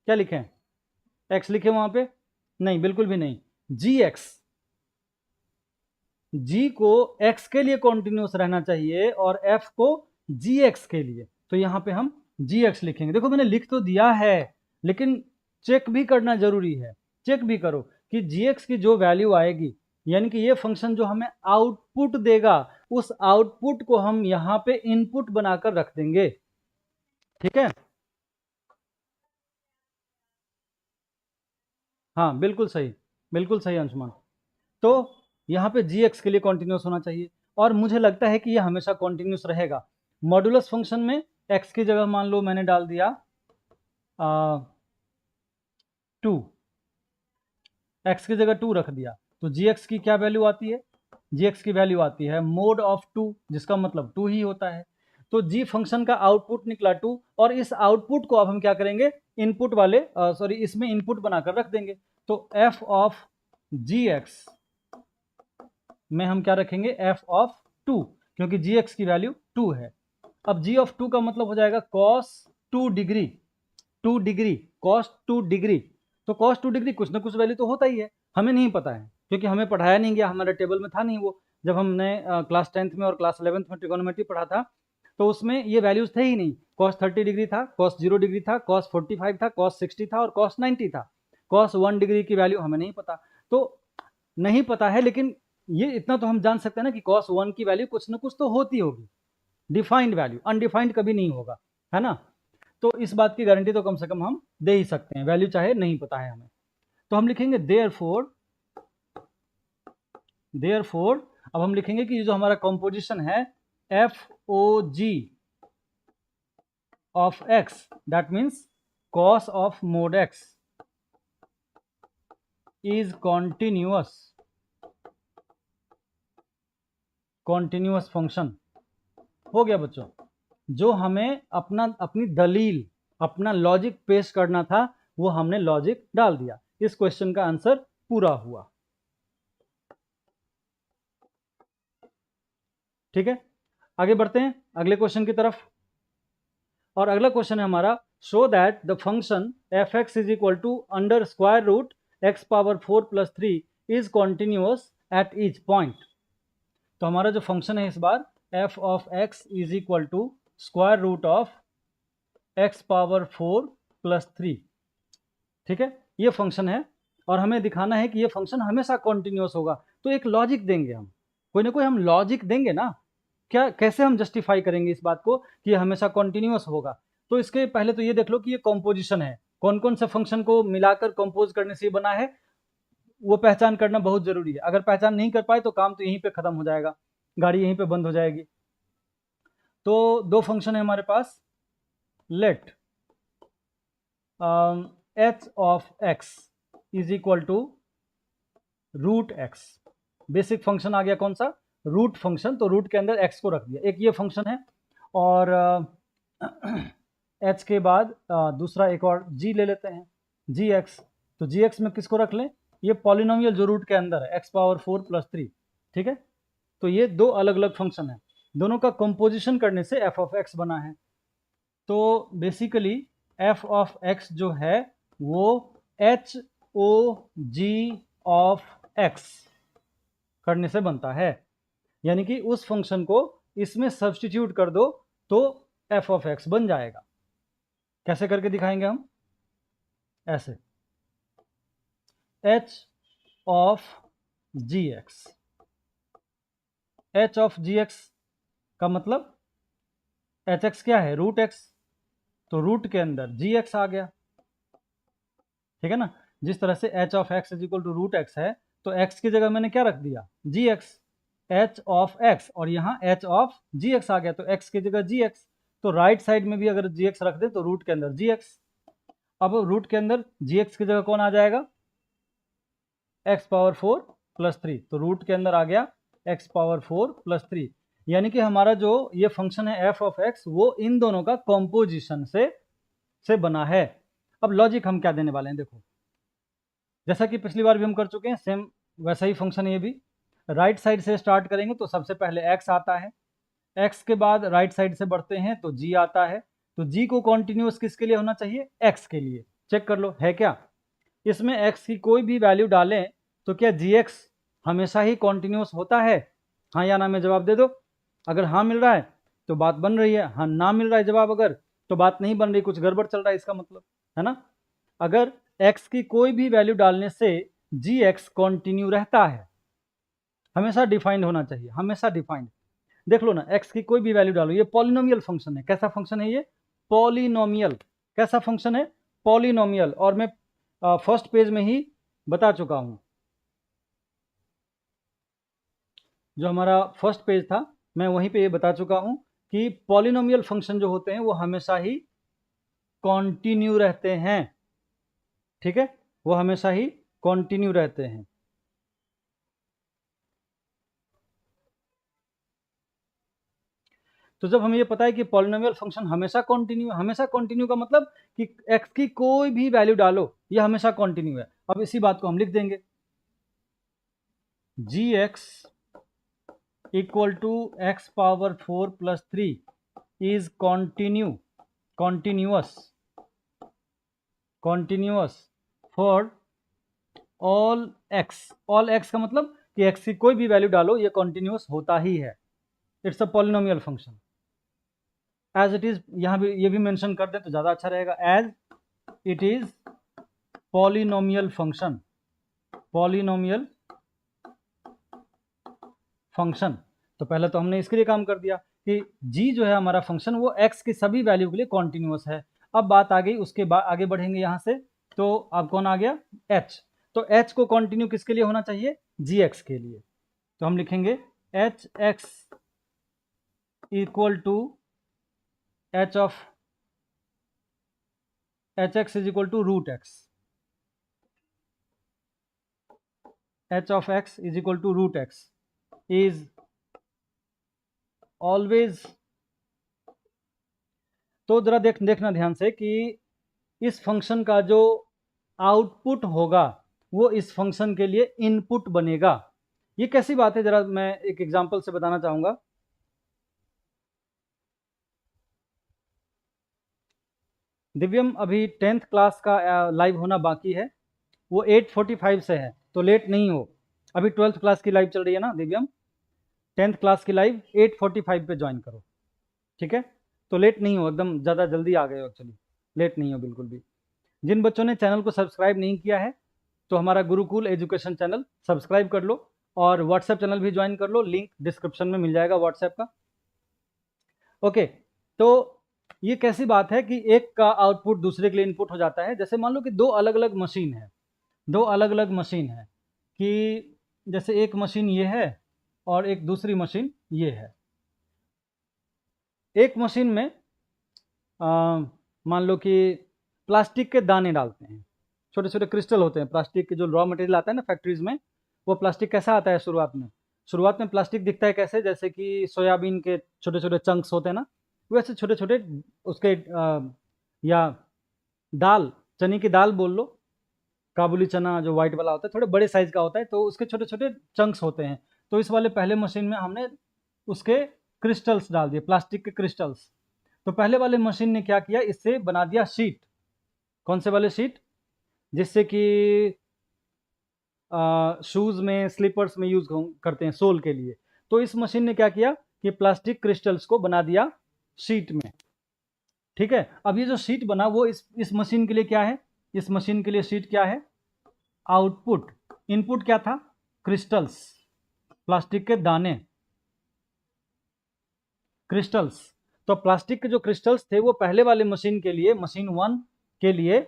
क्या लिखें? x लिखे वहां पे? नहीं, बिल्कुल भी नहीं। g को x के लिए कॉन्टिन्यूस रहना चाहिए और f को gx के लिए। तो यहां पे हम gx लिखेंगे। देखो मैंने लिख तो दिया है, लेकिन चेक भी करना जरूरी है। चेक भी करो कि gx की जो वैल्यू आएगी, यानी कि ये फंक्शन जो हमें आउटपुट देगा, उस आउटपुट को हम यहां पे इनपुट बनाकर रख देंगे। ठीक है? हाँ, बिल्कुल सही अंशुमान। तो यहाँ पे gx के लिए कॉन्टिन्यूस होना चाहिए, और मुझे लगता है कि ये हमेशा कॉन्टिन्यूस रहेगा। मॉडुलस फंक्शन में x की जगह मान लो मैंने डाल दिया 2, x की जगह 2 रख दिया, तो gx की क्या वैल्यू आती है? gx की वैल्यू आती है mod ऑफ 2, जिसका मतलब 2 ही होता है। तो g फंक्शन का आउटपुट निकला 2, और इस आउटपुट को अब हम क्या करेंगे? इनपुट वाले इसमें इनपुट बनाकर रख देंगे। तो f ऑफ gx में हम क्या रखेंगे? f ऑफ 2, क्योंकि gx की वैल्यू 2 है। अब g ऑफ 2 का मतलब हो जाएगा cos 2 डिग्री, cos 2 डिग्री। तो cos 2 डिग्री कुछ ना कुछ वैल्यू तो होता ही है, हमें नहीं पता है क्योंकि हमें पढ़ाया नहीं गया, हमारे टेबल में था नहीं वो। जब हमने क्लास 10th में और क्लास 11th में ट्रिगोनोमेट्री पढ़ा था, तो उसमें ये वैल्यूज थे ही नहीं। cos 30 डिग्री था, cos 0 डिग्री था, cos 45 था, cos 60 था और cos 90 था। cos 1 डिग्री की वैल्यू हमें नहीं पता। तो नहीं पता है, लेकिन ये इतना तो हम जान सकते हैं ना कि cos 1 की वैल्यू कुछ ना कुछ तो होती होगी, डिफाइंड वैल्यू, अनडिफाइंड कभी नहीं होगा, है ना? तो इस बात की गारंटी तो कम से कम हम दे ही सकते हैं, वैल्यू चाहे नहीं पता है हमें। तो हम लिखेंगे देयरफॉर अब हम लिखेंगे कि जो हमारा कंपोजिशन है FOG of x, that means cos of mod x is continuous function. हो गया बच्चों? जो हमें अपनी दलील, अपना लॉजिक पेश करना था, वो हमने लॉजिक डाल दिया। इस क्वेश्चन का आंसर पूरा हुआ। ठीक है, आगे बढ़ते हैं अगले क्वेश्चन की तरफ। और अगला क्वेश्चन है हमारा, show that the function f x is equal to under square root x power 4 plus 3 is continuous at each point. तो हमारा जो फंक्शन है इस बार f of x is equal to square root of x power 4 plus 3, ठीक है, ये फंक्शन है और हमें दिखाना है कि ये फंक्शन हमेशा कॉन्टिन्यूअस होगा। तो एक लॉजिक देंगे हम, कोई ना कोई हम लॉजिक देंगे ना, क्या कैसे हम जस्टिफाई करेंगे इस बात को कि ये हमेशा कॉन्टिन्यूअस होगा। तो इसके पहले तो ये देख लो कि ये कॉम्पोजिशन है, कौन कौन से फंक्शन को मिलाकर कंपोज करने से बना है, वो पहचान करना बहुत जरूरी है। अगर पहचान नहीं कर पाए तो काम तो यहीं पे खत्म हो जाएगा, गाड़ी यहीं पे बंद हो जाएगी। तो दो फंक्शन है हमारे पास, let H of x is equal to root x. Basic function आ गया कौन सा, रूट फंक्शन, तो रूट के अंदर एक्स को रख दिया, एक ये फंक्शन है। और एच के बाद दूसरा एक और जी ले लेते हैं, जी एक्स। तो जी एक्स में किसको रख लें, ये पॉलिनोमियल जो रूट के अंदर है एक्स पावर 4 प्लस 3, ठीक है। तो ये दो अलग अलग फंक्शन है, दोनों का कंपोजिशन करने से एफ ऑफ एक्स बना है। तो बेसिकली एफ ऑफ एक्स जो है वो h o g of x करने से बनता है, यानी कि उस फंक्शन को इसमें सब्स्टिट्यूट कर दो तो एफ ऑफ एक्स बन जाएगा। कैसे करके दिखाएंगे हम, ऐसे h of g x, h of g x का मतलब एच एक्स क्या है, रूट एक्स, तो रूट के अंदर जी एक्स आ गया, ठीक है ना। जिस तरह से h of x is equal to root x है, तो एक्स की जगह मैंने क्या रख दिया, g x, h of x, और यहाँ एच ऑफ जी एक्स आ गया, तो एक्स की जगह जी एक्स। तो राइट साइड में भी अगर जी एक्स रख दे तो रूट के अंदर जी एक्स। अब रूट के अंदर जी एक्स की जगह कौन आ जाएगा, एक्स पावर 4 प्लस 3, तो रूट के अंदर आ गया एक्स पावर 4 प्लस 3। यानी कि हमारा जो ये फंक्शन है एफ ऑफ एक्स वो इन दोनों का कॉम्पोजिशन से बना है। अब लॉजिक हम क्या देने वाले हैं, देखो जैसा कि पिछली बार भी हम कर चुके हैं, सेम वैसा ही फंक्शन ये भी। राइट साइड से स्टार्ट करेंगे तो सबसे पहले एक्स आता है, एक्स के बाद राइट साइड से बढ़ते हैं तो जी आता है। तो जी को कॉन्टिन्यूस किसके लिए होना चाहिए, एक्स के लिए। चेक कर लो है क्या, इसमें एक्स की कोई भी वैल्यू डालें तो क्या जी एक्स हमेशा ही कॉन्टिन्यूस होता है, हाँ या ना में जवाब दे दो। अगर हाँ मिल रहा है तो बात बन रही है, हाँ ना मिल रहा है जवाब अगर, तो बात नहीं बन रही, कुछ गड़बड़ चल रहा है इसका मतलब, है ना। अगर एक्स की कोई भी वैल्यू डालने से जी एक्स कॉन्टिन्यू रहता है, हमेशा डिफाइंड होना चाहिए, हमेशा डिफाइंड। देख लो ना, एक्स की कोई भी वैल्यू डालो, ये पॉलिनोमियल फंक्शन है। कैसा फंक्शन है ये, पॉलिनोमियल। कैसा फंक्शन है, पॉलिनोमियल। और मैं फर्स्ट पेज में ही बता चुका हूं, जो हमारा फर्स्ट पेज था मैं वहीं पे ये बता चुका हूं कि पॉलिनोमियल फंक्शन जो होते हैं वो हमेशा ही कॉन्टिन्यू रहते हैं, ठीक है, वो हमेशा ही कॉन्टिन्यू रहते हैं। तो जब हमें ये पता है कि पॉलिनोमियल फंक्शन हमेशा कॉन्टिन्यू का मतलब कि एक्स की कोई भी वैल्यू डालो ये हमेशा कॉन्टिन्यू है। अब इसी बात को हम लिख देंगे, G x equal to x power 4 plus 3 is continuous for all x. All x का मतलब कि एक्स की कोई भी वैल्यू डालो ये कॉन्टिन्यूअस होता ही है। It's a polynomial function. As it is, यहां भी ये भी मेंशन कर दे तो ज्यादा अच्छा रहेगा, as it is polynomial function, polynomial function. तो पहले तो हमने इसके लिए काम कर दिया कि जी जो है हमारा फंक्शन वो एक्स की सभी वैल्यू के लिए कॉन्टिन्यूअस है। अब बात आ गई, उसके बाद आगे बढ़ेंगे यहां से, तो अब कौन आ गया, एच। तो एच को कॉन्टिन्यू किसके लिए होना चाहिए, जी एक्स के लिए। तो हम लिखेंगे h x equal to h of h x is equal to root x, h of x is equal to root x is always. तो जरा देखना ध्यान से कि इस फंक्शन का जो आउटपुट होगा वो इस फंक्शन के लिए इनपुट बनेगा। ये कैसी बात है, जरा मैं एक एग्जांपल से बताना चाहूंगा। दिव्यम अभी 10th क्लास का लाइव होना बाकी है, वो 8:45 से है, तो लेट नहीं हो। अभी 12th क्लास की लाइव चल रही है ना दिव्यम, 10th क्लास की लाइव 8:45 पे ज्वाइन करो, ठीक है? तो लेट नहीं हो, एकदम ज़्यादा जल्दी आ गए हो, एक्चुअली लेट नहीं हो बिल्कुल भी। जिन बच्चों ने चैनल को सब्सक्राइब नहीं किया है तो हमारा गुरुकुल एजुकेशन चैनल सब्सक्राइब कर लो और व्हाट्सएप चैनल भी ज्वाइन कर लो, लिंक डिस्क्रिप्शन में मिल जाएगा व्हाट्सएप का। ओके, तो ये कैसी बात है कि एक का आउटपुट दूसरे के लिए इनपुट हो जाता है। जैसे मान लो कि दो अलग अलग मशीन है, दो अलग अलग मशीन है कि जैसे एक मशीन ये है और एक दूसरी मशीन ये है। एक मशीन में मान लो कि प्लास्टिक के दाने डालते हैं, छोटे छोटे क्रिस्टल होते हैं प्लास्टिक के, जो रॉ मटेरियल आता है ना फैक्ट्रीज में, वो प्लास्टिक कैसा आता है शुरुआत में प्लास्टिक दिखता है कैसे, जैसे कि सोयाबीन के छोटे छोटे चंक्स होते हैं ना, वैसे छोटे छोटे उसके या दाल, चने की दाल बोल लो, काबुली चना जो व्हाइट वाला होता है थोड़े बड़े साइज का होता है, तो उसके छोटे छोटे चंक्स होते हैं। तो इस वाले पहले मशीन में हमने उसके क्रिस्टल्स डाल दिए, प्लास्टिक के क्रिस्टल्स। तो पहले वाले मशीन ने क्या किया, इससे बना दिया शीट। कौन से वाले शीट? जिससे कि शूज़ में, स्लीपर्स में यूज़ करते हैं सोल के लिए। तो इस मशीन ने क्या किया कि प्लास्टिक क्रिस्टल्स को बना दिया शीट में, ठीक है? अब ये जो शीट बना वो इस मशीन के लिए क्या है, इस मशीन के लिए शीट क्या है? आउटपुट। इनपुट क्या था? क्रिस्टल्स, प्लास्टिक के दाने, क्रिस्टल्स। तो प्लास्टिक के जो क्रिस्टल्स थे वो पहले वाले मशीन के लिए, मशीन 1 के लिए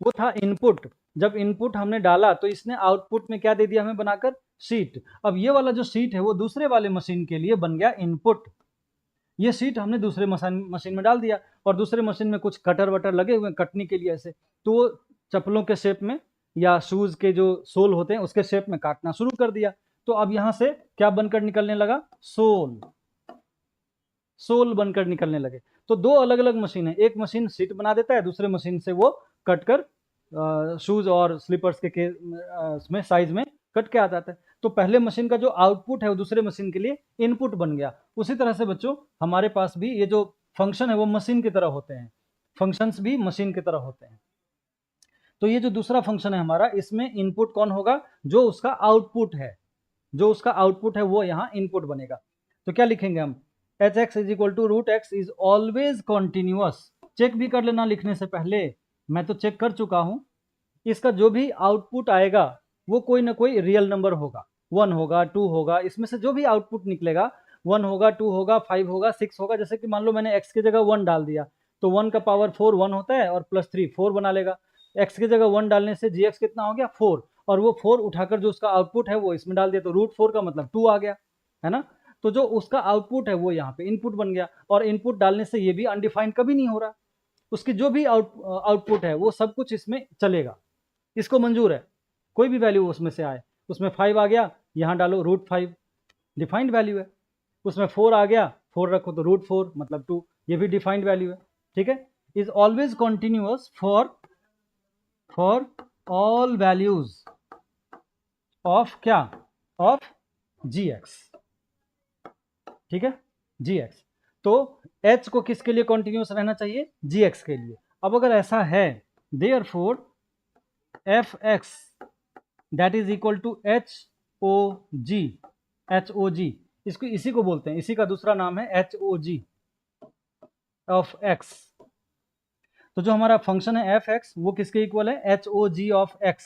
वो था इनपुट। जब इनपुट हमने डाला तो इसने आउटपुट में क्या दे दिया हमें बनाकर? शीट। अब ये वाला जो शीट है वो दूसरे वाले मशीन के लिए बन गया इनपुट। ये शीट हमने दूसरे मशीन में डाल दिया और दूसरे मशीन में कुछ कटर वटर लगे हुए हैं कटने के लिए ऐसे, तो वो चप्पलों के शेप में या शूज के जो सोल होते हैं उसके शेप में काटना शुरू कर दिया। तो अब यहां से क्या बनकर निकलने लगा? सोल, सोल बनकर निकलने लगे। तो दो अलग अलग मशीन है, एक मशीन शीट बना देता है, दूसरे मशीन से वो कट कर शूज और स्लीपर्स के में साइज में कट के आ जाता है। तो पहले मशीन का जो आउटपुट है वो दूसरे मशीन के लिए इनपुट बन गया। उसी तरह से बच्चों हमारे पास भी ये जो फंक्शन है वो मशीन की तरह होते हैं, फंक्शंस भी मशीन की तरह होते हैं। तो ये जो दूसरा फंक्शन है हमारा, इसमें इनपुट कौन होगा? जो उसका आउटपुट है, जो उसका आउटपुट है वो यहाँ इनपुट बनेगा। तो क्या लिखेंगे हम? H x is equal to root x is always continuous. Check भी कर लेना लिखने से पहले, मैं तो चेक कर चुका हूं। इसका जो भी आउटपुट आएगा वो कोई ना कोई रियल नंबर होगा, 1 होगा, 2 होगा, इसमें से जो भी आउटपुट निकलेगा 1 होगा, 2 होगा, 5 होगा, 6 होगा। जैसे कि मान लो मैंने x की जगह 1 डाल दिया तो 1 का पावर 4 1 होता है और +3 4 बना लेगा। x की जगह 1 डालने से gx कितना हो गया? 4, और वो 4 उठाकर जो उसका आउटपुट है वो इसमें डाल दिया तो √4 का मतलब 2 आ गया, है ना? तो जो उसका आउटपुट है वो यहाँ पे इनपुट बन गया। और इनपुट डालने से ये भी अनडिफाइंड कभी नहीं हो रहा, उसकी जो भी आउटपुट है वो सब कुछ इसमें चलेगा, इसको मंजूर है, कोई भी वैल्यू उसमें से आए। उसमें 5 आ गया, यहाँ डालो √5, डिफाइंड वैल्यू है। उसमें 4 आ गया, 4 रखो तो √4 मतलब 2, ये भी डिफाइंड वैल्यू है, ठीक है? Is always continuous for all values of क्या? ऑफ gx, ठीक है? gx। तो h को किसके लिए कॉन्टिन्यूअस रहना चाहिए? gx के लिए। अब अगर ऐसा है, therefore fx that is equal to HOG, इसको इसी को बोलते हैं, इसी का दूसरा नाम है HOG ऑफ x। तो जो हमारा फंक्शन है fx वो किसके इक्वल है? HOG of x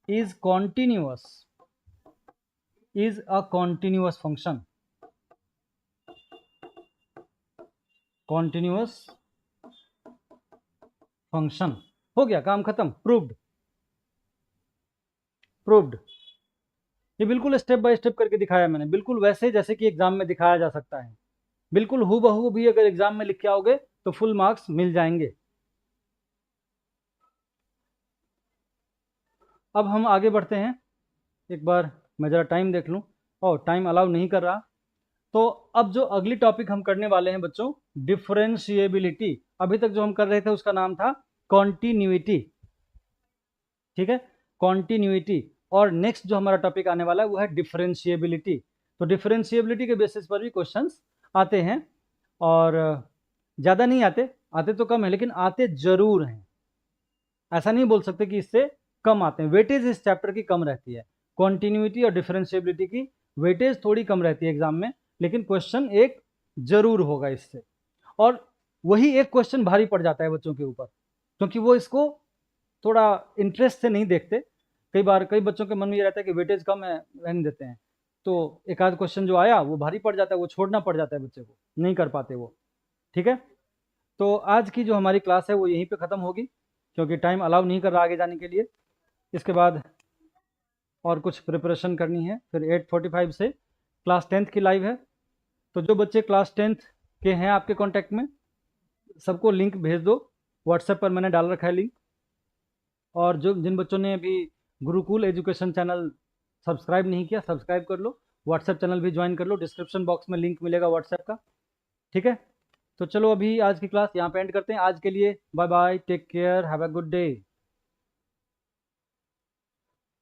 is continuous, is a continuous function, continuous function. हो गया, काम खत्म, प्रूव्ड। प्रूव्ड, ये बिल्कुल स्टेप बाय स्टेप करके दिखाया मैंने, बिल्कुल वैसे जैसे कि एग्जाम में दिखाया जा सकता है, बिल्कुल हूबहू भी अगर एग्जाम में लिख के आओगे तो फुल मार्क्स मिल जाएंगे। अब हम आगे बढ़ते हैं, एक बार मैं ज़रा टाइम देख लूँ, और टाइम अलाउ नहीं कर रहा। तो अब जो अगली टॉपिक हम करने वाले हैं बच्चों, डिफरेंशिएबिलिटी। अभी तक जो हम कर रहे थे उसका नाम था कॉन्टिन्यूटी, ठीक है? कॉन्टिन्यूटी। और नेक्स्ट जो हमारा टॉपिक आने वाला है वो है डिफरेंशिएबिलिटी। तो डिफरेंशिएबिलिटी के बेसिस पर भी क्वेश्चंस आते हैं, और ज़्यादा नहीं आते, आते तो कम है लेकिन आते जरूर हैं, ऐसा नहीं बोल सकते कि इससे कम आते हैं। वेटेज इस चैप्टर की कम रहती है, कॉन्टिन्यूटी और डिफरेंशिएबिलिटी की वेटेज थोड़ी कम रहती है एग्जाम में, लेकिन क्वेश्चन एक जरूर होगा इससे। और वही एक क्वेश्चन भारी पड़ जाता है बच्चों के ऊपर, क्योंकि वो इसको थोड़ा इंटरेस्ट से नहीं देखते। कई बार कई बच्चों के मन में ये रहता है कि वेटेज कम है, रहने देते हैं, तो एक आध क्वेश्चन जो आया वो भारी पड़ जाता है, वो छोड़ना पड़ जाता है बच्चे को, नहीं कर पाते वो। ठीक है, तो आज की जो हमारी क्लास है वो यहीं पे ख़त्म होगी, क्योंकि टाइम अलाउ नहीं कर रहा आगे जाने के लिए। इसके बाद और कुछ प्रिपरेशन करनी है, फिर 8:45 से क्लास 10th की लाइव है। तो जो बच्चे क्लास 10th के हैं आपके कांटेक्ट में, सबको लिंक भेज दो, व्हाट्सएप पर मैंने डाल रखा है लिंक। और जो जिन बच्चों ने अभी गुरुकुल एजुकेशन चैनल सब्सक्राइब नहीं किया, सब्सक्राइब कर लो, व्हाट्सएप चैनल भी ज्वाइन कर लो, डिस्क्रिप्शन बॉक्स में लिंक मिलेगा व्हाट्सएप का। ठीक है, तो चलो अभी आज की क्लास यहाँ पे एंड करते हैं। आज के लिए bye bye, take care, have a good day.